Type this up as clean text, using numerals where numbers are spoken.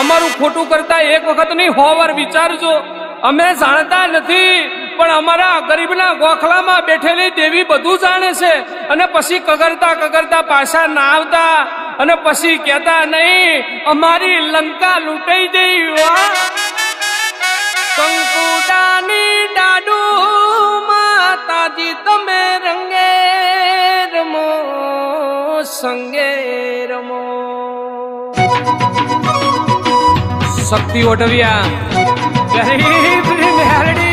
અમારું ખોટું કરતા એક વખત નહીં 100 વાર વિચારજો. અમે જાણતા નથી, પણ અમારા ગરીબના ગોખલામાં બેઠેલી દેવી બધું જાણે છે. અને પછી કગરતા કગરતા પાછા ના આવતા અને પછી કહેતા નહીં અમારી લંકા લૂંટાઈ ગઈ. કંકુડાની ડાડુ માતાજી તમે રંગે રમો સંગે રમો. શક્તિ ઓઢવ્યા ગરીબ મેરડી